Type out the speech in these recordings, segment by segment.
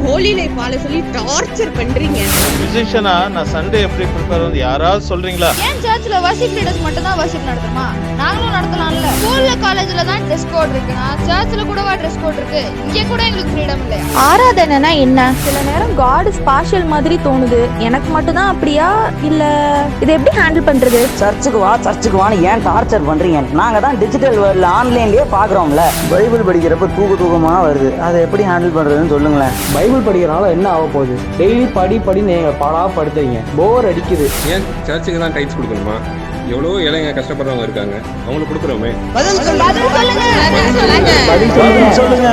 Holi life வாழ சொல்லி torture பண்றீங்க. மியூசிஷியனா நான் சண்டே எப்படி ப்ரிப்பேர் வந்து யாராவது சொல்றீங்களா? ஏன் சர்ச்ல வர்ஷிப் லீடர்ஸ் மட்டும் தான் வர்ஷிப் நடத்துமா? நாங்களும் நடத்தலாம்ல. ஸ்கூல்ல காலேஜ்ல தான் ட்ரெஸ் கோட் இருக்குனா சர்ச்ல கூடவா ட்ரெஸ் கோட் இருக்கு? இங்க கூட எங்களுக்கு ஃப்ரீடம் இல்லையா? ஆராதனைனா என்ன? சில நேரம் காட் ஸ்பாஷியல் மாதிரி தோணுது. எனக்கு மட்டும் தான் அப்படியா இல்ல இதை எப்படி ஹேண்டில் பண்றது? சர்ச்சுக்கு வான்னு ஏன் டார்ச்சர் பண்றீங்க? நாங்க தான் டிஜிட்டல் வேர்ல்ட்ல ஆன்லைன்லயே பாக்குறோம்ல. பைபிள் படிக்கிறப்ப தூக்கமா வருது. அதை எப்படி ஹேண்டில் பண்றதுன்னு சொல்லுங்களேன். பைபிள் படிக்கிறனால என்ன ஆக போகுது? டெய்லி படின்னு பாடா படுத்துறீங்க. போர் அடிக்குது. ஏன் சர்ச்சுக்கு தான் டைட்ஸ் கொடுக்கணுமா? எவ்வளோ இளைஞ கஷ்டப்படுறவங்க இருக்காங்க, அவங்களுக்கு கொடுக்குறோமே. பதில் சொல்லுங்க.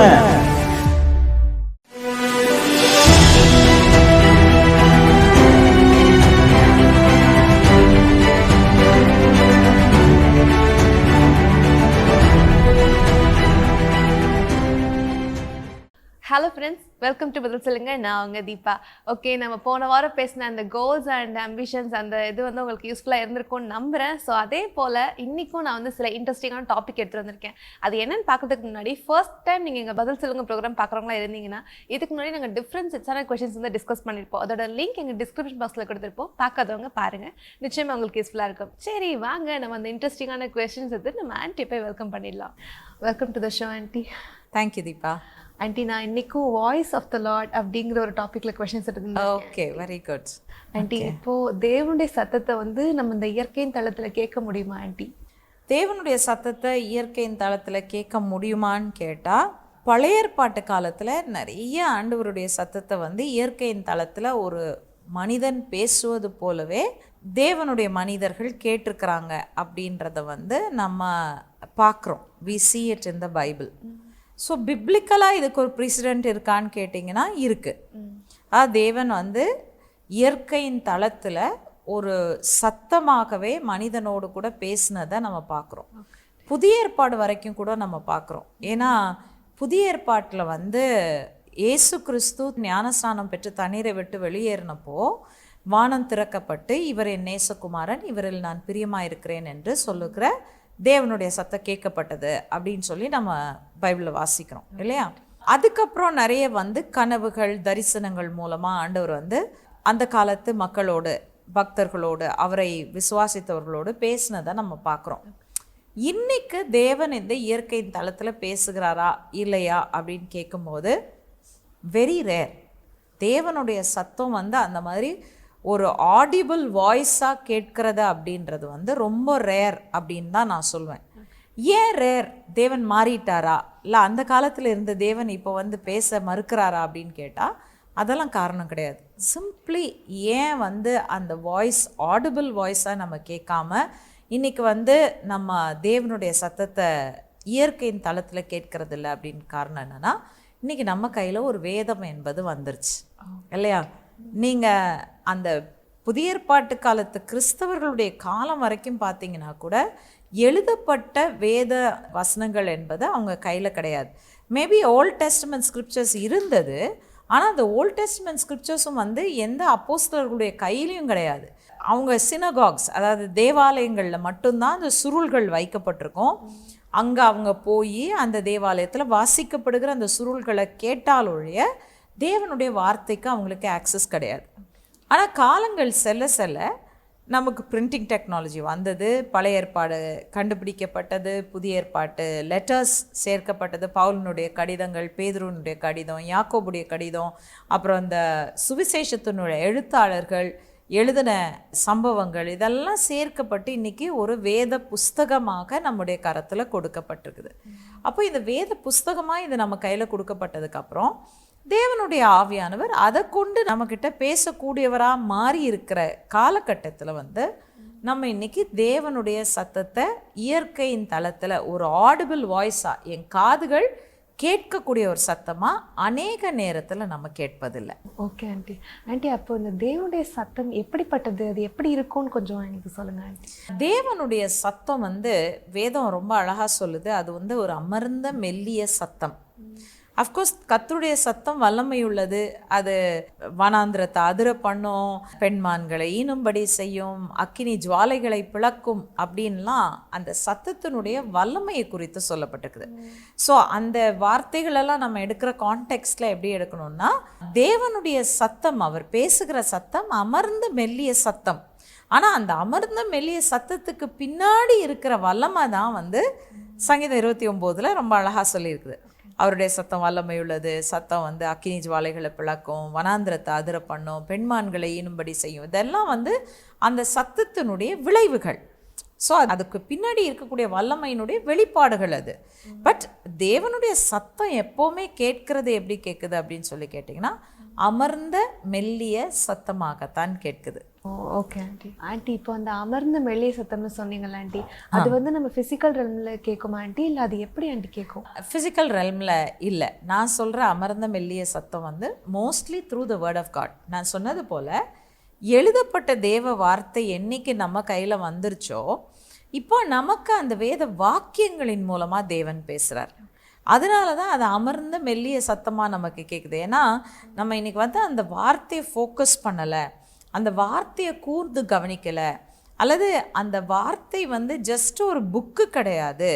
ஹலோ ஃப்ரெண்ட்ஸ், வெல்கம் டு பதில் சொல்லுங்க. நான் உங்கள் தீபா. ஓகே, நம்ம போன வாரம் பேசின அந்த கோல்ஸ் அண்ட் அம்பிஷன்ஸ் அந்த இது வந்து உங்களுக்கு யூஸ்ஃபுல்லாக இருந்திருக்கும்னு நம்புகிறேன். ஸோ அதே போல் இன்றைக்கும் நான் வந்து சில இன்ட்ரெஸ்டிங்கான டாபிக் எடுத்துகிட்டு வந்திருக்கேன். அது என்னென்னு பார்க்கறதுக்கு முன்னாடி ஃபர்ஸ்ட் டைம் நீங்கள் எங்கள் பதில் சொல்லுங்க ப்ரோக்ராம் பார்க்குறவங்களா இருந்தீங்கன்னா இதுக்கு முன்னாடி நாங்கள் டிஃப்ரெண்ட் செட்ஸான கொஷின்ஸ் வந்து டிஸ்கஸ் பண்ணியிருப்போம். அதோட லிங்க் எங்கள் டிஸ்கிரிப்ஷன் பாக்ஸில் கொடுத்துருப்போம். பார்க்காதவங்க பாருங்கள், நிச்சயமாக உங்களுக்கு யூஸ்ஃபுல்லாக இருக்கும். சரி வாங்க, நம்ம அந்த இன்ட்ரெஸ்டிங்கான கொஷின்ஸ் எடுத்து நம்ம ஆன்ட்டி போய் வெல்கம் பண்ணிடலாம். Welcome to the show aunty. Thank you Deepa. Aunty, நான் இன்னைக்கும் வாய்ஸ் ஆஃப் த லார்ட் அப்படிங்கிற ஒரு டாபிக்ல கொஸ்டின்ஸ் எடுத்துருந்தேன். Okay, very good aunty. இப்போ தேவனுடைய சத்தத்தை வந்து நம்ம இந்த இயற்கையின் தளத்துல கேட்க முடியுமா ஆண்டி? தேவனுடைய சத்தத்தை இயற்கையின் தளத்தில் கேட்க முடியுமான்னு கேட்டால், பழைய ஏற்பாட்டு காலத்தில் நிறைய ஆண்டவருடைய சத்தத்தை வந்து இயற்கையின் தளத்தில் ஒரு மனிதன் பேசுவது போலவே தேவனுடைய மனிதர்கள் கேட்டிருக்கிறாங்க அப்படின்றத வந்து நம்ம பார்க்குறோம். We see it in the Bible. So பிப்ளிக்கலாக இதுக்கு ஒரு ப்ரெசிடென்ட் இருக்கான்னு கேட்டிங்கன்னா இருக்குது. தேவன் வந்து இயற்கையின் தளத்தில் ஒரு சத்தமாகவே மனிதனோடு கூட பேசினதை நம்ம பார்க்குறோம். புதிய ஏற்பாடு வரைக்கும் கூட நம்ம பார்க்குறோம். ஏன்னா புதிய ஏற்பாட்டில் வந்து இயேசு கிறிஸ்து ஞானஸ்நானம் பெற்று தண்ணீரை விட்டு வெளியேறினப்போ வானம் திறக்கப்பட்டு, இவர் என் நேசகுமாரன், இவரில் நான் பிரியமாக இருக்கிறேன் என்று சொல்லுகிற தேவனுடைய சத்தம் கேட்கப்பட்டது அப்படின்னு சொல்லி நம்ம பைபிளில் வாசிக்கிறோம் இல்லையா? அதுக்கப்புறம் நிறைய வந்து கனவுகள், தரிசனங்கள் மூலமாக ஆண்டவர் வந்து அந்த காலத்து மக்களோடு, பக்தர்களோடு, அவரை விசுவாசித்தவர்களோடு பேசினதை நம்ம பார்க்குறோம். இன்னைக்கு தேவன் இந்த இயற்கையின் தளத்தில் பேசுகிறாரா இல்லையா அப்படின்னு கேட்கும்போது வெரி ரேர். தேவனுடைய சத்தம் வந்து அந்த மாதிரி ஒரு ஆடிபிள் வாய்ஸாக கேட்கிறது அப்படின்றது வந்து ரொம்ப ரேர் அப்படின்னு தான் நான் சொல்வேன். ஏன் ரேர்? தேவன் மாறிட்டாரா, இல்லை அந்த காலத்தில் இருந்த தேவன் இப்போ வந்து பேச மறுக்கிறாரா அப்படின்னு கேட்டால் அதெல்லாம் காரணம் கிடையாது. சிம்ப்ளி ஏன் வந்து அந்த வாய்ஸ் ஆடிபிள் வாய்ஸாக நம்ம கேட்காம இன்றைக்கி வந்து நம்ம தேவனுடைய சத்தத்தை இயற்கையின் தளத்தில் கேட்கறது இல்லை அப்படின்னு காரணம் என்னென்னா, இன்றைக்கி நம்ம கையில் ஒரு வேதம் என்பது வந்துருச்சு இல்லையா? நீங்கள் அந்த புதிய ஏற்பாட்டு காலத்து கிறிஸ்தவர்களுடைய காலம் வரைக்கும் பார்த்தீங்கன்னா கூட எழுதப்பட்ட வேத வசனங்கள் என்பது அவங்க கையில் கிடையாது. மேபி ஓல்ட் டெஸ்டமெண்ட் ஸ்கிரிப்சர்ஸ் இருந்தது, ஆனால் அந்த ஓல்ட் டெஸ்டமெண்ட் ஸ்கிரிப்சர்ஸும் வந்து எந்த அப்போஸ்தலர்களுடைய கையிலையும் கிடையாது. அவங்க சினகாக்ஸ், அதாவது தேவாலயங்களில் மட்டும்தான் அந்த சுருள்கள் வைக்கப்பட்டிருக்கும். அங்கே அவங்க போய் அந்த தேவாலயத்தில் வாசிக்கப்படுகிற அந்த சுருள்களை கேட்டாலொழிய தேவனுடைய வார்த்தைக்கு அவங்களுக்கு ஆக்சஸ் கிடையாது. ஆனால் காலங்கள் செல்ல செல்ல நமக்கு பிரிண்டிங் டெக்னாலஜி வந்தது, பழைய ஏற்பாடு கண்டுபிடிக்கப்பட்டது, புதிய ஏற்பாட்டு லெட்டர்ஸ் சேர்க்கப்பட்டது, பவுலினுடைய கடிதங்கள், பேதுருனுடைய கடிதம், யாக்கோபுடைய கடிதம், அப்புறம் அந்த சுவிசேஷத்தினுடைய எழுத்தாளர்கள் எழுதின சம்பவங்கள், இதெல்லாம் சேர்க்கப்பட்டு இன்றைக்கி ஒரு வேத புஸ்தகமாக நம்முடைய கரத்தில் கொடுக்கப்பட்டிருக்குது. அப்போ இந்த வேத புஸ்தகமாக இது நம்ம கையில் கொடுக்கப்பட்டதுக்கப்புறம் தேவனுடைய ஆவியானவர் அதை கொண்டு நம்மக்கிட்ட பேசக்கூடியவராக மாறி இருக்கிற காலகட்டத்தில் வந்து நம்ம இன்றைக்கி தேவனுடைய சத்தத்தை இயற்கையின் தளத்தில் ஒரு ஆடிபிள் வாய்ஸாக, என் காதுகள் கேட்கக்கூடிய ஒரு சத்தமாக அநேக நேரத்தில் நம்ம கேட்பதில்லை. Okay aunty. ஆண்டி, அப்போ இந்த தேவனுடைய சத்தம் எப்படிப்பட்டது, அது எப்படி இருக்கும்னு கொஞ்சம் எனக்கு சொல்லுங்கள் ஆண்டி. தேவனுடைய சத்தம் வந்து வேதம் ரொம்ப அழகாக சொல்லுது. அது வந்து ஒரு அமர்ந்த மெல்லிய சத்தம். அஃப்கோர்ஸ் கர்த்தருடைய சத்தம் வல்லமை உள்ளது. அது வனாந்திரத்தை அதிர பண்ணும், பெண்மான்களை ஈனும்படி செய்யும், அக்கினி ஜுவாலைகளை பிளக்கும் அப்படின்லாம் அந்த சத்தத்தினுடைய வல்லமையை குறித்து சொல்லப்பட்டிருக்குது. ஸோ அந்த வார்த்தைகளெல்லாம் நம்ம எடுக்கிற கான்டெக்ஸ்டில் எப்படி எடுக்கணும்னா, தேவனுடைய சத்தம், அவர் பேசுகிற சத்தம் அமர்ந்த மெல்லிய சத்தம். ஆனால் அந்த அமர்ந்த மெல்லிய சத்தத்துக்கு பின்னாடி இருக்கிற வல்லமை தான் வந்து சங்கீதம் 29 ரொம்ப அழகாக சொல்லியிருக்குது. அவருடைய சத்தம் வல்லமை உள்ளது, சத்தம் வந்து அக்கினி ஜுவாலைகளை பிளக்கும், வனாந்திரத்தை அதிர பண்ணும், பெண்மான்களை ஈனும்படி செய்யும். இதெல்லாம் வந்து அந்த சத்தத்தினுடைய விளைவுகள். ஸோ அதுக்கு பின்னாடி இருக்கக்கூடிய வல்லமையினுடைய வெளிப்பாடுகள் அது. பட் தேவனுடைய சத்தம் எப்போவுமே கேட்கறது எப்படி கேட்குது அப்படின்னு சொல்லி கேட்டிங்கன்னா, அமர்ந்த மெல்லிய சத்தமாகத்தான் கேட்குது. Okay aunty. ஆண்டி, இப்போ அந்த அமர்ந்த மெல்லிய சத்தம்னு சொன்னீங்கல்ல ஆண்டி, அது வந்து நம்ம ஃபிசிக்கல் ரெல்மில் கேட்குமா ஆண்டி, இல்லை அது எப்படி ஆண்டி கேட்கும்? ஃபிசிக்கல் ரெல்மில் இல்லை. நான் சொல்கிற அமர்ந்த மெல்லிய சத்தம் வந்து mostly through the word of God. நான் சொன்னது போல் எழுதப்பட்ட தேவ வார்த்தை என்னைக்கு நம்ம கையில் வந்துருச்சோ, இப்போ நமக்கு அந்த வேத வாக்கியங்களின் மூலமாக தேவன் பேசுகிறார். அதனால தான் அது அமர்ந்த மெல்லிய சத்தமாக நமக்கு கேட்குது. ஏன்னா நம்ம இன்றைக்கி வந்து அந்த வார்த்தையை ஃபோக்கஸ் பண்ணலை, அந்த வார்த்தையை கூர்ந்து கவனிக்கலை, அல்லது அந்த வார்த்தை வந்து ஜஸ்ட் ஒரு புக்கு கிடையாது,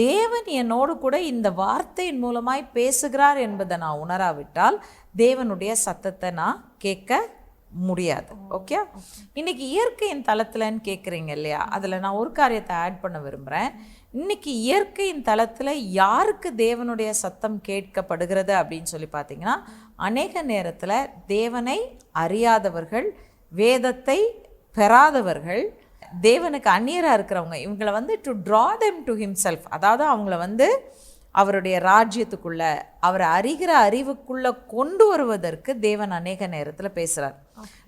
தேவன் என்னோடு கூட இந்த வார்த்தையின் மூலமாய் பேசுகிறார் என்பதை நான் உணராவிட்டால் தேவனுடைய சத்தத்தை நான் கேட்க முடியாது. ஓகே, இன்னைக்கு இயற்கையின் தளத்துலன்னு கேட்குறீங்க இல்லையா, அதில் நான் ஒரு காரியத்தை ஆட் பண்ண விரும்புகிறேன். இன்னைக்கு இயற்கையின் தளத்தில் யாருக்கு தேவனுடைய சத்தம் கேட்கப்படுகிறது அப்படின்னு சொல்லி பார்த்தீங்கன்னா, அநேக நேரத்தில் தேவனை அறியாதவர்கள், வேதத்தை பெறாதவர்கள், தேவனுக்கு அந்நியராக இருக்கிறவங்க, இவங்களை வந்து to draw them to himself, அதாவது அவங்கள வந்து அவருடைய ராஜ்யத்துக்குள்ளே, அவரை அறிகிற அறிவுக்குள்ளே கொண்டு வருவதற்கு தேவன் அநேக நேரத்தில் பேசுகிறார்.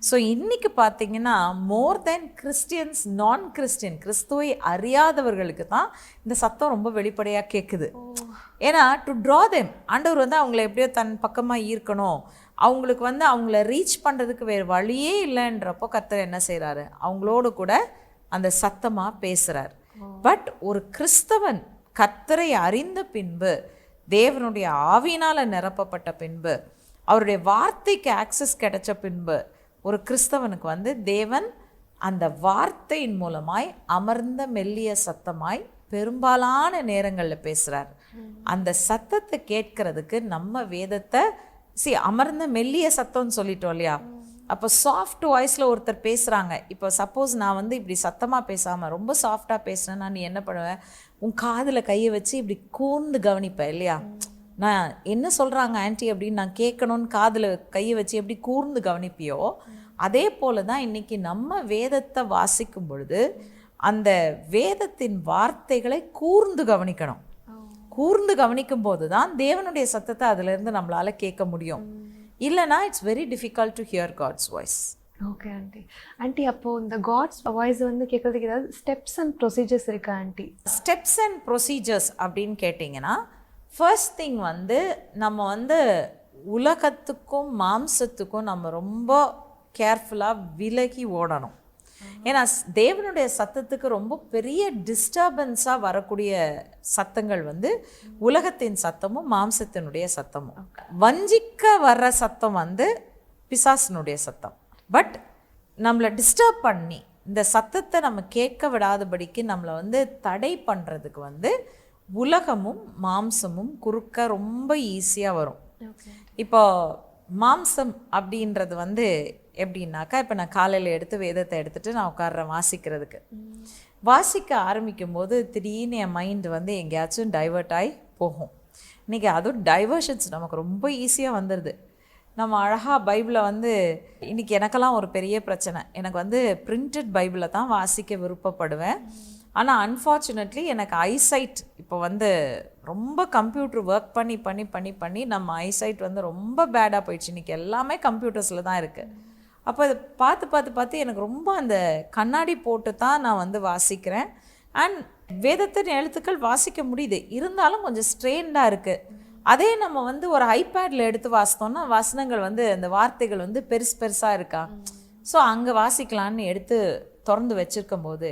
ஸோ இன்றைக்கி பார்த்தீங்கன்னா மோர் தென் கிறிஸ்டியன்ஸ், நான் கிறிஸ்டியன், கிறிஸ்துவை அறியாதவர்களுக்கு தான் இந்த சத்தம் ரொம்ப வெளிப்படையாக கேட்குது. ஏன்னா டு ட்ரா தெம், ஆண்டவர் வந்து அவங்கள எப்படியோ தன் பக்கமாக ஈர்க்கணும், அவங்களுக்கு வந்து அவங்கள ரீச் பண்ணுறதுக்கு வேறு வழியே இல்லைன்றப்போ கர்த்தர் என்ன செய்கிறாரு, அவங்களோடு கூட அந்த சத்தமாக பேசுகிறார். பட் ஒரு கிறிஸ்தவன் கர்த்தரை அறிந்த பின்பு, தேவனுடைய ஆவியினால் நிரப்பப்பட்ட பின்பு, அவருடைய வார்த்தைக்கு ஆக்சஸ் கிடைச்ச பின்பு, ஒரு கிறிஸ்தவனுக்கு வந்து தேவன் அந்த வார்த்தையின் மூலமாய் அமர்ந்த மெல்லிய சத்தமாய் பெரும்பாலான நேரங்களில் பேசுகிறார். அந்த சத்தத்தை கேட்கறதுக்கு நம்ம வேதத்தை அமர்ந்த மெல்லிய சத்தம்னு சொல்லிட்டோம் இல்லையா, அப்போ சாஃப்ட் வாய்ஸில் ஒருத்தர் பேசுகிறாங்க. இப்போ சப்போஸ் நான் வந்து இப்படி சத்தமாக பேசாமல் ரொம்ப சாஃப்டாக பேசுனேன்னா நீ என்ன பண்ணுவேன், உன் காதில் கையை வச்சு இப்படி கூர்ந்து கவனிப்பேன் இல்லையா, நான் என்ன சொல்கிறாங்க ஆன்ட்டி அப்படின்னு நான் கேட்கணுன்னு காதில் கையை வச்சு எப்படி கூர்ந்து கவனிப்பியோ, அதே போல தான் இன்றைக்கி நம்ம வேதத்தை வாசிக்கும் பொழுது அந்த வேதத்தின் வார்த்தைகளை கூர்ந்து கவனிக்கணும். கூர்ந்து கவனிக்கும் போது தான் தேவனுடைய சத்தத்தை அதிலிருந்து நம்மளால் கேட்க முடியும். இல்லைனா it's very difficult to hear God's voice. Okay aunty. Aunty, அப்போது இந்த காட்ஸ் வாய்ஸ் வந்து கேட்குறதுக்கு ஏதாவது ஸ்டெப்ஸ் அண்ட் ப்ரொசீஜர்ஸ் இருக்கா ஆண்டி? ஸ்டெப்ஸ் அண்ட் ப்ரொசீஜர்ஸ் அப்படின்னு கேட்டிங்கன்னா, ஃபர்ஸ்ட் திங் வந்து நம்ம வந்து உலகத்துக்கும் மாம்சத்துக்கும் நம்ம ரொம்ப கேர்ஃபுல்லாக விலகி ஓடணும். ஏன்னா தேவனுடைய சத்தத்துக்கு ரொம்ப பெரிய டிஸ்டர்பன்ஸாக வரக்கூடிய சத்தங்கள் வந்து உலகத்தின் சத்தமும் மாம்சத்தினுடைய சத்தமும். வஞ்சிக்க வர்ற சத்தம் வந்து பிசாசினுடைய சத்தம். பட் நம்மளை டிஸ்டர்ப் பண்ணி இந்த சத்தத்தை நம்ம கேட்க விடாதபடிக்கு நம்மளை வந்து தடை பண்ணுறதுக்கு வந்து உலகமும் மாம்சமும் குறுக்க ரொம்ப ஈஸியாக வரும். இப்போ மாம்சம் அப்படின்றது வந்து எப்படின்னாக்கா, இப்போ நான் காலையில் எடுத்து வேதத்தை எடுத்துகிட்டு நான் உட்கார்றேன் வாசிக்கிறதுக்கு. வாசிக்க ஆரம்பிக்கும் போது திடீர்னு என் மைண்டு வந்து எங்கேயாச்சும் டைவர்ட் ஆகி போகும். இன்றைக்கி அதுவும் டைவர்ஷன்ஸ் நமக்கு ரொம்ப ஈஸியாக வந்துடுது. நம்ம அழகாக பைபிளை வந்து இன்றைக்கி எனக்கெல்லாம் ஒரு பெரிய பிரச்சனை, எனக்கு வந்து பிரிண்டட் பைபிளை தான் வாசிக்க விருப்பப்படுவேன். ஆனால் அன்ஃபார்ச்சுனேட்லி எனக்கு ஐசைட் இப்போ வந்து ரொம்ப கம்ப்யூட்டர் ஒர்க் பண்ணி பண்ணி பண்ணி பண்ணி நம்ம ஐசைட் வந்து ரொம்ப பேடாக போயிடுச்சு. இன்றைக்கி எல்லாமே கம்ப்யூட்டர்ஸில் தான் இருக்குது. அப்போ அதை பார்த்து பார்த்து பார்த்து எனக்கு ரொம்ப அந்த கண்ணாடி போட்டு தான் நான் வந்து வாசிக்கிறேன். அண்ட் வேதத்தின் எழுத்துக்கள் வாசிக்க முடியுது, இருந்தாலும் கொஞ்சம் ஸ்ட்ரெயின்டாக இருக்குது. அதே நம்ம வந்து ஒரு ஐபேடில் எடுத்து வாசித்தோம்னா வசனங்கள் வந்து அந்த வார்த்தைகள் வந்து பெருசாக இருக்கா. ஸோ அங்கே வாசிக்கலான்னு எடுத்து திறந்து வச்சுருக்கும் போது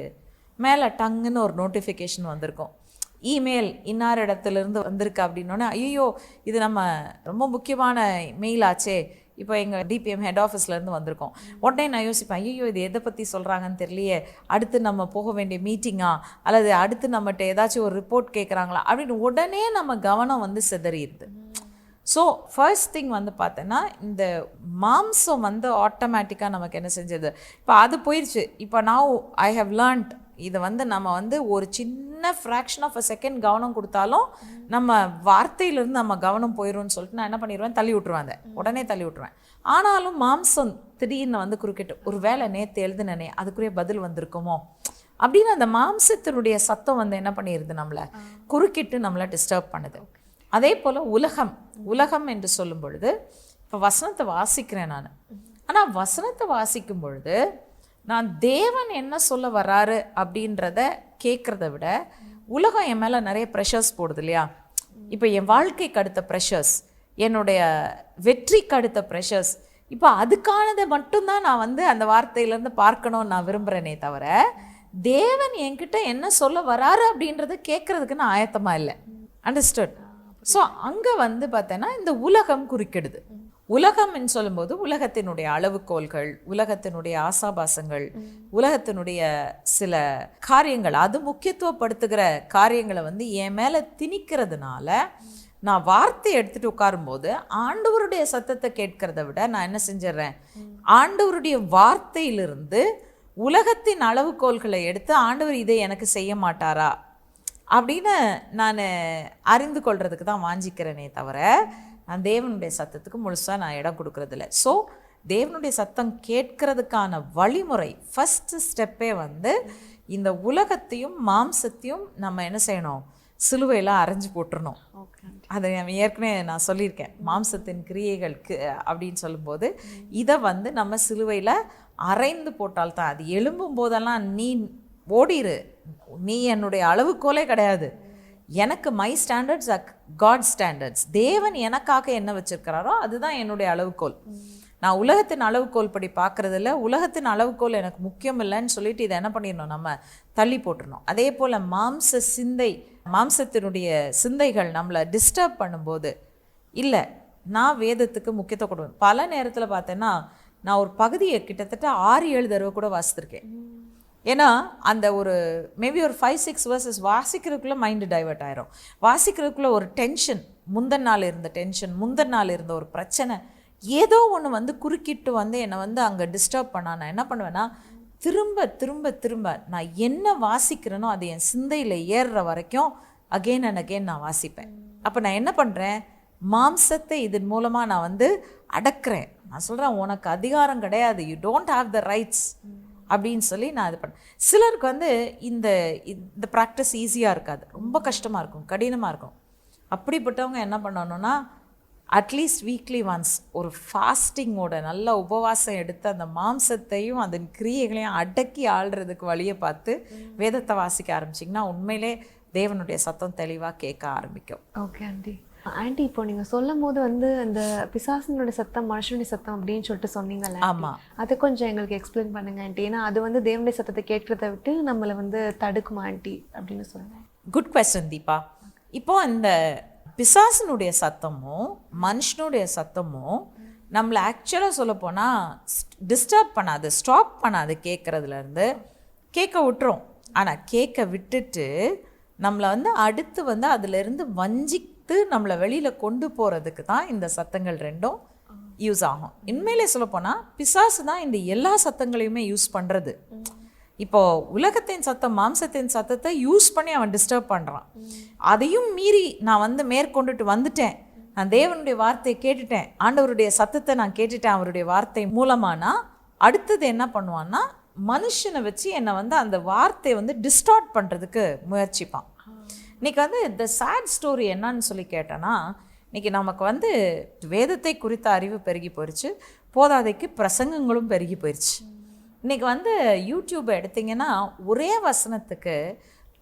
மேலே டங்குன்னு ஒரு நோட்டிஃபிகேஷன் வந்திருக்கும், இமெயில் இன்னார் இடத்துலேருந்து வந்திருக்கு அப்படின்னோடனே ஐயோ இது நம்ம ரொம்ப முக்கியமான மெயில் ஆச்சே, இப்போ எங்கள் டிபிஎம் ஹெட் ஆஃபீஸ்லேருந்து வந்திருக்கோம். உடனே நான் யோசிப்பேன், ஐயோ இது எதை பற்றி சொல்கிறாங்கன்னு தெரியலையே, அடுத்து நம்ம போக வேண்டிய மீட்டிங்கா அல்லது அடுத்து நம்மகிட்ட ஏதாச்சும் ஒரு ரிப்போர்ட் கேட்குறாங்களா அப்படின்னு உடனே நம்ம கவனம் வந்து சிதறிடுது. ஸோ ஃபர்ஸ்ட் திங் வந்து பார்த்தோன்னா இந்த மாம்சம் வந்து ஆட்டோமேட்டிக்காக நமக்கு என்ன செஞ்சது, இப்போ அது போயிடுச்சு. இப்போ நான் ஐ ஹவ் லேர்ன்ட் இதை வந்து நம்ம வந்து ஒரு சின்ன ஃப்ராக்ஷன் ஆஃப் அ செகண்ட் கவனம் கொடுத்தாலும் நம்ம வார்த்தையிலேருந்து நம்ம கவனம் போயிடும்னு சொல்லிட்டு நான் என்ன பண்ணிடுவேன், தள்ளி விட்ருவேன், அதை உடனே தள்ளி விட்ருவேன். ஆனாலும் மாம்சம் திடீர்னு வந்து குறுக்கிட்டு ஒரு வேளை நேற்று எழுதுனனே அதுக்குரிய பதில் வந்திருக்குமோ அப்படின்னு அந்த மாம்சத்தினுடைய சத்தம் வந்து என்ன பண்ணிடுது, நம்மளை குறுக்கிட்டு நம்மளை டிஸ்டர்ப் பண்ணுது. அதே போல் உலகம் என்று சொல்லும் பொழுது இப்போ வசனத்தை வாசிக்கிறேன் நான், ஆனால் வசனத்தை வாசிக்கும் பொழுது நான் தேவன் என்ன சொல்ல வர்றாரு அப்படின்றத கேட்குறத விட உலகம் என் மேலே நிறைய ப்ரெஷர்ஸ் போடுது இல்லையா. இப்போ என் வாழ்க்கைக்கு அடுத்த ப்ரெஷர்ஸ், என்னுடைய வெற்றிக்கு அடுத்த ப்ரெஷர்ஸ், இப்போ அதுக்கானதை மட்டும்தான் நான் வந்து அந்த வார்த்தையிலேருந்து பார்க்கணும்னு நான் விரும்புகிறேனே தவிர தேவன் என்கிட்ட என்ன சொல்ல வராரு அப்படின்றத கேட்குறதுக்கு நான் ஆயத்தமாக இல்லை. அண்டர்ஸ்டுட்? ஸோ அங்கே வந்து பார்த்தோன்னா இந்த உலகம் குறுக்கிடுது. உலகம்னு சொல்லும்போது உலகத்தினுடைய அளவுகோல்கள், உலகத்தினுடைய ஆசாபாசங்கள், உலகத்தினுடைய சில காரியங்கள், அது முக்கியத்துவப்படுத்துகிற காரியங்களை வந்து என் மேலே திணிக்கிறதுனால நான் வார்த்தையை எடுத்துகிட்டு உட்காரும்போது ஆண்டவருடைய சத்தத்தை கேட்கறத விட நான் என்ன செஞ்சிடறேன், ஆண்டவருடைய வார்த்தையிலிருந்து உலகத்தின் அளவுகோல்களை எடுத்து ஆண்டவர் இதை எனக்கு செய்ய மாட்டாரா அப்படின்னு நான் அறிந்து கொள்றதுக்கு தான் வாஞ்சிக்கிறேனே தவிர நான் தேவனுடைய சத்தத்துக்கு முழுசாக நான் இடம் கொடுக்கறதில்ல. ஸோ தேவனுடைய சத்தம் கேட்கறதுக்கான வழிமுறை ஃபஸ்ட்டு ஸ்டெப்பே வந்து இந்த உலகத்தையும் மாம்சத்தையும் நம்ம என்ன செய்யணும், சிலுவையில் அரைஞ்சு போட்டுறணும். அதை ஏற்கனவே நான் சொல்லியிருக்கேன், மாம்சத்தின் கிரியைகளுக்கு அப்படின்னு சொல்லும்போது இதை வந்து நம்ம சிலுவையில் அரைந்து போட்டால்தான், அது எழும்பும் போதெல்லாம் நீ ஓடிரு, நீ என்னுடைய அளவுகோலே கிடையாது, எனக்கு my standards are God standards, தேவன் எனக்காக என்ன வச்சிருக்கிறாரோ அதுதான் என்னுடைய அளவுகோல். நான் உலகத்தின் அளவுகோல் படி பார்க்குறதில்ல, உலகத்தின் அளவுகோல் எனக்கு முக்கியம் இல்லைன்னு சொல்லிட்டு இதை என்ன பண்ணிடணும், நம்ம தள்ளி போட்டுருணும். அதே போல் மாம்சத்தினுடைய சிந்தைகள் நம்மளை டிஸ்டர்ப் பண்ணும்போது இல்லை, நான் வேதத்துக்கு முக்கியத்துவம் கொடுப்பேன். பல நேரத்தில் பார்த்தேன்னா நான் ஒரு பகுதியை கிட்டத்தட்ட 6-7 தடவை கூட வாசித்திருக்கேன். ஏன்னா அந்த ஒரு மேபி ஒரு 5-6 verses வாசிக்கிறதுக்குள்ளே மைண்டு டைவர்ட் ஆயிரும். வாசிக்கிறதுக்குள்ளே ஒரு டென்ஷன், முந்தின நாள் இருந்த டென்ஷன், முந்தின நாள் இருந்த ஒரு பிரச்சனை, ஏதோ ஒன்று வந்து குறுக்கிட்டு வந்து என்னை வந்து அங்கே டிஸ்டர்ப் பண்ணா நான் என்ன பண்ணுவேன்னா திரும்ப திரும்ப திரும்ப நான் என்ன வாசிக்கிறேனோ அது என் சிந்தையில் ஏறுற வரைக்கும் அகெயின் அண்ட் அகெயின் நான் வாசிப்பேன். அப்போ நான் என்ன பண்ணுறேன், மாம்சத்தை இதன் மூலமாக நான் வந்து அடக்கிறேன். நான் சொல்கிறேன், உனக்கு அதிகாரம் கிடையாது, you don't have the rights அப்படின்னு சொல்லி நான் இது பண்ணேன். சிலருக்கு வந்து இந்த ப்ராக்டிஸ் ஈஸியாக இருக்காது, ரொம்ப கஷ்டமாக இருக்கும், கடினமாக இருக்கும். அப்படிப்பட்டவங்க என்ன பண்ணணும்னா அட்லீஸ்ட் வீக்லி ஒன்ஸ் ஒரு ஃபாஸ்டிங்கோட நல்ல உபவாசம் எடுத்து அந்த மாம்சத்தையும் அதன் கிரியைகளையும் அடக்கி ஆள்றதுக்கு வழியை பார்த்து வேதத்தை வாசிக்க ஆரம்பிச்சிங்கன்னா உண்மையிலே தேவனுடைய சத்தம் தெளிவாக கேட்க ஆரம்பிக்கும். ஓகே ஆண்டி, இப்போ நீங்கள் சொல்லும் போது வந்து அந்த பிசாசனுடைய சத்தம் மனுஷனுடைய சத்தம் அப்படின்னு சொல்லிட்டு சொன்னீங்கல்ல, ஆமாம், அதை கொஞ்சம் எங்களுக்கு எக்ஸ்பிளைன் பண்ணுங்க ஆண்டி. ஏன்னா அது வந்து தேவனுடைய சத்தத்தை கேட்கறத விட்டு நம்மளை வந்து தடுக்குமா ஆண்டி அப்படின்னு சொல்லுங்க. Good question Deepa. இப்போ இந்த பிசாசனுடைய சத்தமும் மனுஷனுடைய சத்தமும் நம்மளை ஆக்சுவலாக சொல்லப்போனால் டிஸ்டர்ப் பண்ணாது, ஸ்டாப் பண்ணாது, கேட்குறதுலேருந்து கேட்க விட்டுரும். ஆனால் கேட்க விட்டுட்டு நம்மளை வந்து அடுத்து வந்து அதிலிருந்து வஞ்சித்து நம்மளை வெளியில் கொண்டு போகிறதுக்கு தான் இந்த சத்தங்கள் ரெண்டும் யூஸ் ஆகும். உண்மையிலே சொல்லப்போனால் பிசாசு தான் இந்த எல்லா சத்தங்களையுமே யூஸ் பண்ணுறது. இப்போது உலகத்தின் சத்தம் மாம்சத்தின் சத்தத்தை யூஸ் பண்ணி அவன் டிஸ்டர்ப் பண்ணுறான். அதையும் மீறி நான் வந்து மேற்கொண்டுட்டு வந்துட்டேன், நான் தேவனுடைய வார்த்தையை கேட்டுட்டேன், ஆண்டவருடைய சத்தத்தை நான் கேட்டுட்டேன் அவருடைய வார்த்தை மூலமானா அடுத்தது என்ன பண்ணுவான்னா மனுஷனை வச்சு என்னை வந்து அந்த வார்த்தையை வந்து டிஸ்டார்ட் பண்ணுறதுக்கு முயற்சிப்பான். இன்றைக்கி வந்து இந்த சேட் ஸ்டோரி என்னன்னு சொல்லி கேட்டேன்னா, இன்றைக்கி நமக்கு வந்து வேதத்தை குறித்த அறிவு பெருகி போயிடுச்சு, போதாதைக்கு பிரசங்கங்களும் பெருகி போயிடுச்சு. இன்றைக்கி வந்து யூடியூப் எடுத்திங்கன்னா ஒரே வசனத்துக்கு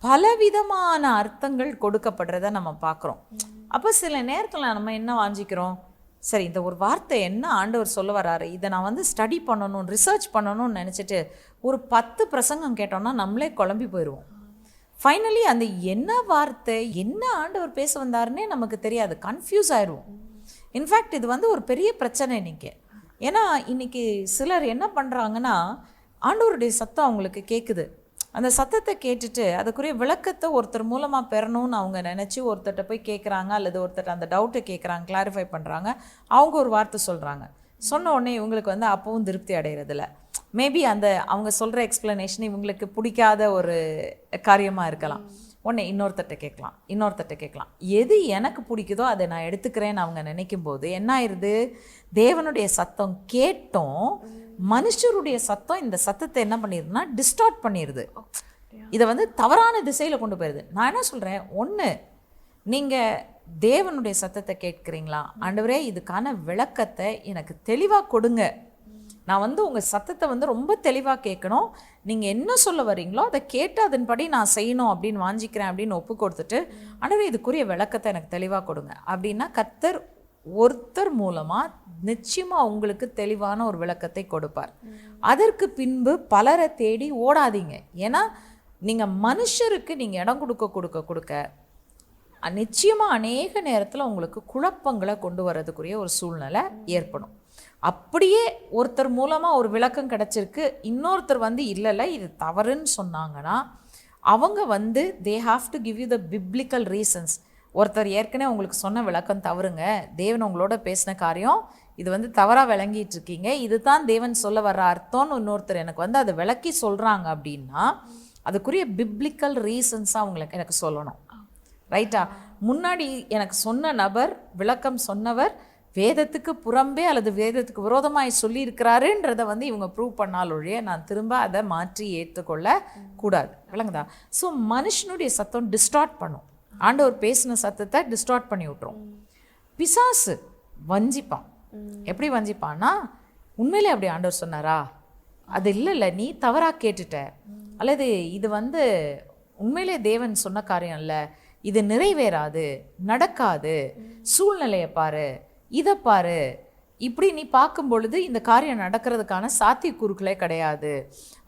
பலவிதமான அர்த்தங்கள் கொடுக்கப்படுறத நம்ம பார்க்குறோம். அப்போ சில நேரத்தில் நம்ம என்ன வாஞ்சிக்கிறோம், சரி இந்த ஒரு வார்த்தை என்ன ஆண்டவர் சொல்ல வராரு, இதை நான் வந்து ஸ்டடி பண்ணணும், ரிசர்ச் பண்ணணும்னு நினச்சிட்டு ஒரு 10 பிரசங்கம் கேட்டோம்னா நம்மளே குழம்பி போயிடுவோம். ஃபைனலி அந்த என்ன வார்த்தை என்ன ஆண்டவர் பேச வந்தாருன்னே நமக்கு தெரியாது, கன்ஃபியூஸ் ஆயிடுவோம். இன்ஃபேக்ட் இது வந்து ஒரு பெரிய பிரச்சனை இன்னைக்கு. ஏன்னா இன்னைக்கு சிலர் என்ன பண்ணுறாங்கன்னா, ஆண்டவருடைய சத்தம் அவங்களுக்கு கேட்குது, அந்த சத்தத்தை கேட்டுட்டு அதுக்குரிய விளக்கத்தை ஒருத்தர் மூலமாக பெறணும்னு அவங்க நினச்சி ஒருத்தர்கிட்ட போய் கேட்குறாங்க, அல்லது ஒருத்தர் அந்த டவுட்டை கேட்குறாங்க, கிளாரிஃபை பண்ணுறாங்க, அவங்க ஒரு வார்த்தை சொல்கிறாங்க. சொன்ன உடனே இவங்களுக்கு வந்து அப்பவும் திருப்தி அடைகிறதில்ல. மேபி அந்த அவங்க சொல்கிற எக்ஸ்ப்ளனேஷன் இவங்களுக்கு பிடிக்காத ஒரு காரியமாக இருக்கலாம். உடனே இன்னொருத்தட்ட கேட்கலாம். எது எனக்கு பிடிக்குதோ அதை நான் எடுத்துக்கிறேன்னு அவங்க நினைக்கும் போது என்ன ஆயிடுது, தேவனுடைய சத்தம் கேட்டோம், மனுஷருடைய சத்தம் இந்த சத்தத்தை என்ன பண்ணிடுதுன்னா டிஸ்டார்ட் பண்ணிடுது. இதை வந்து தவறான திசையில் கொண்டு போயிடுது. நான் என்ன சொல்கிறேன், ஒன்று நீங்கள் தேவனுடைய சத்தத்தை கேட்குறீங்களா, ஆண்டவரே இதுக்கான விளக்கத்தை எனக்கு தெளிவாக கொடுங்க, நான் வந்து உங்கள் சத்தத்தை வந்து ரொம்ப தெளிவாக கேட்கணும், நீங்கள் என்ன சொல்ல வரீங்களோ அதை கேட்டு அதன்படி நான் செய்யணும் அப்படின்னு வாஞ்சிக்கிறேன் அப்படின்னு ஒப்பு கொடுத்துட்டு, ஆண்டவரே இதுக்குரிய விளக்கத்தை எனக்கு தெளிவாக கொடுங்க அப்படின்னா கர்த்தர் ஒருத்தர் மூலமாக நிச்சயமாக உங்களுக்கு தெளிவான ஒரு விளக்கத்தை கொடுப்பார். அதற்கு பின்பு பலரை தேடி ஓடாதீங்க. ஏன்னா நீங்கள் மனுஷருக்கு நீங்கள் இடம் கொடுக்க நிச்சயமாக அநேக நேரத்தில் உங்களுக்கு குழப்பங்களை கொண்டு வர்றதுக்குரிய ஒரு சூழ்நிலை ஏற்படும். அப்படியே ஒருத்தர் மூலமாக ஒரு விளக்கம் கிடச்சிருக்கு, இன்னொருத்தர் வந்து இல்லை இது தவறுன்னு சொன்னாங்கன்னா அவங்க வந்து they have to give you the biblical reasons. ஒருத்தர் ஏற்கனவே உங்களுக்கு சொன்ன விளக்கம் தவறுங்க, தேவன் உங்களோட பேசின காரியம் இது வந்து தவறாக விளங்கிட்டு இருக்கீங்க, இதுதான் தேவன் சொல்ல வர்ற அர்த்தம்னு இன்னொருத்தர் எனக்கு வந்து அதை விளக்கி சொல்கிறாங்க அப்படின்னா அதுக்குரிய பிப்ளிக்கல் ரீசன்ஸாக அவங்களுக்கு எனக்கு சொல்லணும். ரைட்டா? முன்னாடி எனக்கு சொன்ன நபர், விளக்கம் சொன்னவர் வேதத்துக்கு புறம்பே அல்லது வேதத்துக்கு விரோதமாய் சொல்லியிருக்கிறாருன்றதை வந்து இவங்க ப்ரூவ் பண்ணாலொழிய நான் திரும்ப அதை மாற்றி ஏற்றுக்கொள்ள கூடாது. விளங்குதா? ஸோ மனுஷனுடைய சத்தம் டிஸ்டார்ட் பண்ணும், ஆண்டவர் பேசின சத்தத்தை டிஸ்டார்ட் பண்ணி விட்டுரும். பிசாசு வஞ்சிப்பான். எப்படி வஞ்சிப்பான்னா, உண்மையிலே அப்படி ஆண்டவர் சொன்னாரா, அது இல்லை நீ தவறாக கேட்டுட்ட, அல்லது இது வந்து உண்மையிலே தேவன் சொன்ன காரியம் இல்லை, இது நிறைவேறாது, நடக்காது, சூழ்நிலையை பாரு, இதை பாரு, இப்படி நீ பார்க்கும் பொழுது இந்த காரியம் நடக்கிறதுக்கான சாத்தியக்கூறுகளே கிடையாது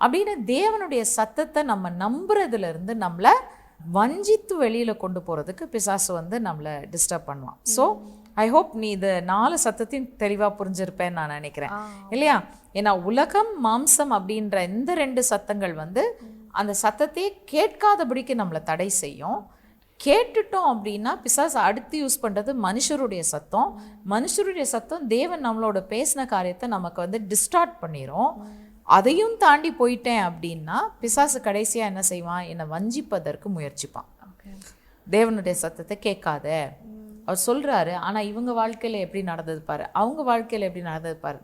அப்படின்னு தேவனுடைய சத்தத்தை நம்ம நம்புறதுலேருந்து நம்மளை வஞ்சித்து வெளியில் கொண்டு போகிறதுக்கு பிசாசு வந்து நம்மளை டிஸ்டர்ப் பண்ணுவான். ஸோ ஐ ஹோப் நீ இது 4 சத்தத்தையும் தெளிவாக புரிஞ்சிருப்பேன்னு நான் நினைக்கிறேன், இல்லையா? ஏன்னா உலகம், மாம்சம் அப்படின்ற இந்த 2 சத்தங்கள் வந்து அந்த சத்தத்தையே கேட்காதபடிக்கு நம்மளை தடை செய்யும். கேட்டுட்டோம் அப்படின்னா பிசாசு அடுத்து யூஸ் பண்ணுறது மனுஷருடைய சத்தம். மனுஷருடைய சத்தம் தேவன் நம்மளோட பேசின காரியத்தை நமக்கு வந்து டிஸ்டார்ட் பண்ணிடும். அதையும் தாண்டி போயிட்டேன் அப்படின்னா பிசாசு கடைசியாக என்ன செய்வான், என்னை வஞ்சிப்பதற்கு முயற்சிப்பான். தேவனுடைய சத்தத்தை கேட்காத, அவர் சொல்கிறாரு ஆனால் இவங்க வாழ்க்கையில் எப்படி நடந்தது பாரு, அவங்க வாழ்க்கையில் எப்படி நடந்தது பாரு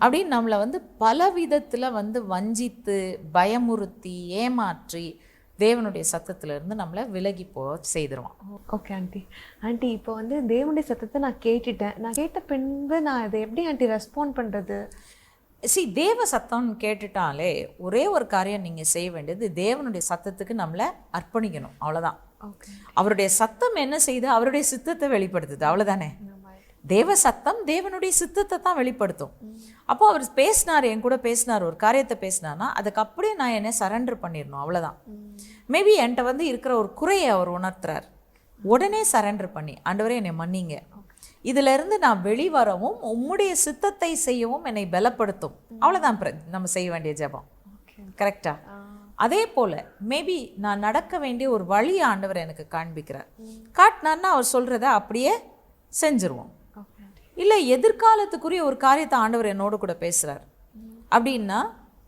அப்படின்னு நம்மளை வந்து பல விதத்தில் வந்து வஞ்சித்து பயமுறுத்தி ஏமாற்றி தேவனுடைய சத்தத்திலிருந்து நம்மளை விலகி செய்திருவான். ஓகே ஆண்டி இப்போ வந்து தேவனுடைய சத்தத்தை நான் கேட்டுட்டேன், நான் கேட்ட பின்பு நான் அதை எப்படி ஆண்டி ரெஸ்பாண்ட் பண்ணுறது? தேவ சத்தம்னு கேட்டுட்டாலே ஒரே ஒரு காரியம் நீங்கள் செய்ய வேண்டியது, தேவனுடைய சத்தத்துக்கு நம்மளை அர்ப்பணிக்கணும், அவ்வளோதான். அவருடைய சத்தம் என்ன செய்யுது, அவருடைய சித்தத்தை வெளிப்படுத்துது, அவ்வளோதானே. தேவ சத்தம் தேவனுடைய சித்தத்தை தான் வெளிப்படுத்தும். அப்போ அவர் பேசினார், என் கூட பேசினார், ஒரு காரியத்தை பேசினார்னா அதுக்கு அப்படியே நான் என்னை சரண்டர் பண்ணிடணும், அவ்வளோதான். மேபி என்கிட்ட வந்து இருக்கிற ஒரு குறையை அவர் உணர்த்துறார், உடனே சரண்டர் பண்ணி ஆண்டவரே என்னை மன்னிங்க, இதிலிருந்து நான் வெளிவரவும் உம்முடைய சித்தத்தை செய்யவும் என்னை பலப்படுத்தும், அவ்வளோதான் நம்ம செய்ய வேண்டிய ஜெபம். கரெக்டா? அதே போல் மேபி நான் நடக்க வேண்டிய ஒரு வழி ஆண்டவர் எனக்கு காட்டினார்னா அவர் சொல்கிறத அப்படியே செஞ்சுருவோம். இல்லை எதிர்காலத்துக்குரிய ஒரு காரியத்தை ஆண்டவர் என்னோடு கூட பேசுகிறார் அப்படின்னா,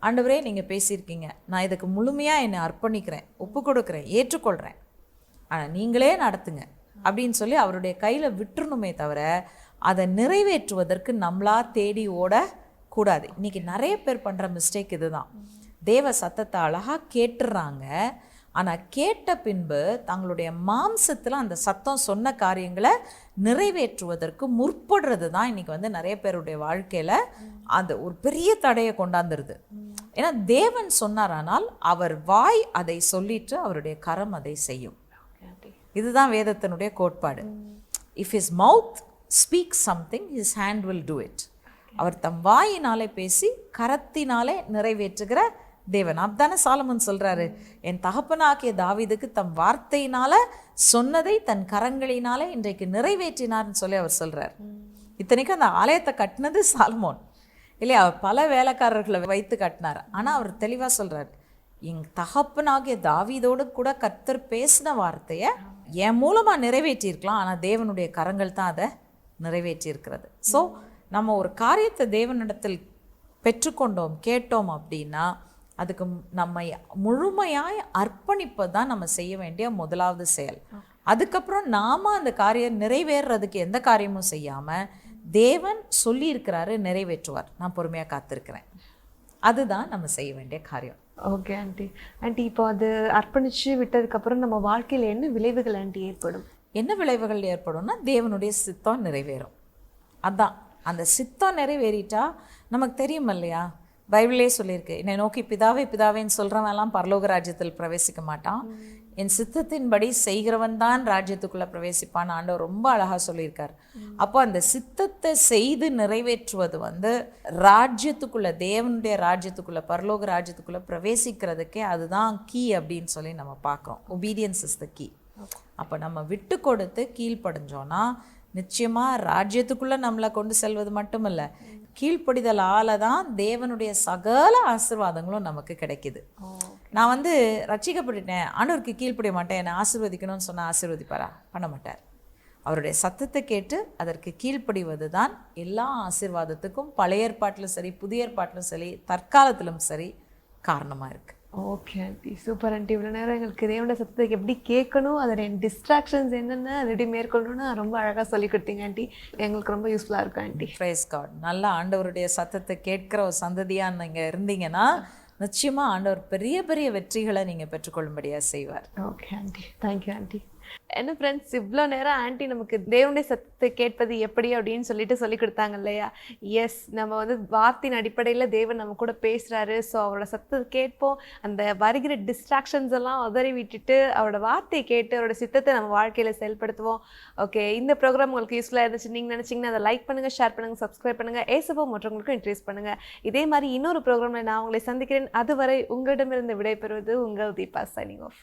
ஆண்டவரே நீங்கள் பேசியிருக்கீங்க, நான் இதுக்கு முழுமையாக என்னை அர்ப்பணிக்கிறேன், ஒப்பு கொடுக்குறேன், ஏற்றுக்கொள்கிறேன், ஆனால் நீங்களே நடத்துங்க அப்படின்னு சொல்லி அவருடைய கையில் விட்டுறணுமே தவிர அதை நிறைவேற்றுவதற்கு நம்மளா தேடி ஓடக்கூடாது. இன்றைக்கி நிறைய பேர் பண்ணுற மிஸ்டேக் இதுதான். தேவ சத்தத்தை அழகாக கேட்டுடுறாங்க, ஆனால் கேட்ட பின்பு தங்களுடைய மாம்சத்தில் அந்த சத்தம் சொன்ன காரியங்களை நிறைவேற்றுவதற்கு முற்படுறது தான் இன்றைக்கி வந்து நிறைய பேருடைய வாழ்க்கையில் அந்த ஒரு பெரிய தடையை கொண்டாந்துருது. ஏன்னா தேவன் சொன்னாரானால் அவர் வாய் அதை சொல்லிட்டு அவருடைய கரம் அதை செய்யும். இதுதான் வேதத்தினுடைய கோட்பாடு. If his mouth speaks something, his hand will do it. அவர் தம் வாயினாலே பேசி கரத்தினாலே நிறைவேற்றுகிற தேவன். அப்படித்தானே சாலமன் சொல்றாரு, என் தகப்பனாகிய தாவீதுக்கு தம் வார்த்தையினால சொன்னதை தன் கரங்களினால இன்றைக்கு நிறைவேற்றினார்னு சொல்லி அவர் சொல்றார். இத்தனைக்கும் அந்த ஆலயத்தை கட்டினது சாலமோன் இல்லையா, அவர் பல வேலைக்காரர்களை வைத்து கட்டினார். ஆனா அவர் தெளிவா சொல்றாரு, என் தகப்பனாகிய தாவீதோடு கூட கர்த்தர் பேசின வார்த்தையை என் மூலமா நிறைவேற்றியிருக்கலாம், ஆனா தேவனுடைய கரங்கள் தான் அதை நிறைவேற்றி இருக்கிறது. ஸோ நம்ம ஒரு காரியத்தை தேவனிடத்தில் பெற்றுக்கொண்டோம் கேட்டோம் அப்படின்னா அதுக்கு நம்மை முழுமையாய் அர்ப்பணிப்பது தான் நம்ம செய்ய வேண்டிய முதலாவது செயல். அதுக்கப்புறம் நாம அந்த காரியம் நிறைவேறதுக்கு எந்த காரியமும் செய்யாம தேவன் சொல்லி இருக்கிறாரு நிறைவேற்றுவார், நான் பொறுமையா காத்திருக்கிறேன், அதுதான் நம்ம செய்ய வேண்டிய காரியம். Okay aunty. ஆண்டி இப்போ அது அர்ப்பணிச்சு விட்டதுக்கப்புறம் நம்ம வாழ்க்கையில் என்ன விளைவுகள் ஆண்டி ஏற்படும்? என்ன விளைவுகள் ஏற்படும்னா தேவனுடைய சித்தம் நிறைவேறும். அதான் அந்த சித்தம் நிறைவேறிட்டா நமக்கு தெரியும் இல்லையா, பைபிளே சொல்லியிருக்கு, என்னை நோக்கி பிதாவே பிதாவேன்னு சொல்கிறவன்லாம் பரலோக ராஜ்யத்தில் பிரவேசிக்க மாட்டான், என் சித்தத்தின்படி செய்கிறவன் தான் ராஜ்யத்துக்குள்ளே பிரவேசிப்பான்னு ஆண்டவர் ரொம்ப அழகாக சொல்லியிருக்கார். அப்போ அந்த சித்தத்தை செய்து நிறைவேற்றுவது ராஜ்யத்துக்குள்ளே, தேவனுடைய ராஜ்யத்துக்குள்ளே, பரலோக ராஜ்யத்துக்குள்ளே பிரவேசிக்கிறதுக்கே அதுதான் கீ அப்படின்னு சொல்லி நம்ம பார்க்குறோம். Obedience is the key. அப்போ நம்ம விட்டு கொடுத்து கீழ்ப்படிஞ்சோன்னா நிச்சயமாக ராஜ்யத்துக்குள்ளே நம்மளை கொண்டு செல்வது மட்டுமல்ல, கீழ்ப்படிதலால் தான் தேவனுடைய சகல ஆசீர்வாதங்களும் நமக்கு கிடைக்குது. நான் ரட்சிக்கப்பட்டுட்டேன், ஆண்டவருக்கு கீழ்ப்படிய மாட்டேன், என்னை ஆசீர்வதிக்கணும்னு சொன்னால் ஆசீர்வதிப்பாரா? பண்ண மாட்டார். அவருடைய சத்தத்தை கேட்டு அதற்கு கீழ்ப்படிவது தான் எல்லா ஆசீர்வாதத்துக்கும் பழைய ஏற்பாட்டிலும் சரி புதிய ஏற்பாட்டிலும் சரி தற்காலத்திலும் சரி காரணமாக இருக்குது. Okay aunty, super aunty. இவ்வளோ நேரம் எங்களுக்கு தேவனோட சத்தத்தை எப்படி கேட்கணும், அதோட டிஸ்ட்ராக்ஷன்ஸ் என்னென்ன, அதை எப்படி மேற்கொள்ளணும்னு ரொம்ப அழகாக சொல்லி கொடுத்தீங்க ஆண்டி. எங்களுக்கு ரொம்ப யூஸ்ஃபுல்லாக இருக்கும் ஆண்டி. Price God. நல்லா ஆண்டவருடைய சத்தத்தை கேட்குற ஒரு சந்ததியாக நீங்கள் இருந்தீங்கன்னா நிச்சயமாக ஆண்டவர் பெரிய பெரிய வெற்றிகளை நீங்கள் பெற்றுக்கொள்ளும்படியாக செய்வார். Okay aunty, thank you aunty. என்ன ஃப்ரெண்ட்ஸ், இவ்வளோ நேரம் ஆண்டி நமக்கு தேவனுடைய சத்தத்தை கேட்பது எப்படி அப்படின்னு சொல்லி கொடுத்தாங்க இல்லையா? எஸ், நம்ம வார்த்தையின் அடிப்படையில் தேவன் நம்ம கூட பேசுகிறாரு. ஸோ அவரோட சத்தத்தை கேட்போம், அந்த வருகிற டிஸ்ட்ராக்ஷன்ஸ் எல்லாம் உதறி விட்டுட்டு அவரோட வார்த்தையை கேட்டு அவரோட சித்தத்தை நம்ம வாழ்க்கையில் செயல்படுத்துவோம். ஓகே, இந்த ப்ரோக்ராம் உங்களுக்கு யூஸ்ஃபுல்லாக இருந்துச்சு நீங்கள் நினச்சிங்கன்னா அதை லைக் பண்ணுங்கள், ஷேர் பண்ணுங்கள், சப்ஸ்கிரைப் பண்ணுங்கள், ஏசப்போ மற்றவங்களுக்கும் இன்ட்ரெஸ்ட் பண்ணுங்கள். இதே மாதிரி இன்னொரு ப்ரோக்ராமில் நான் உங்களை சந்திக்கிறேன். அதுவரை உங்களிடமிருந்து விடைபெறுவது உங்கள் தீபா, சைனிங் ஆஃப்.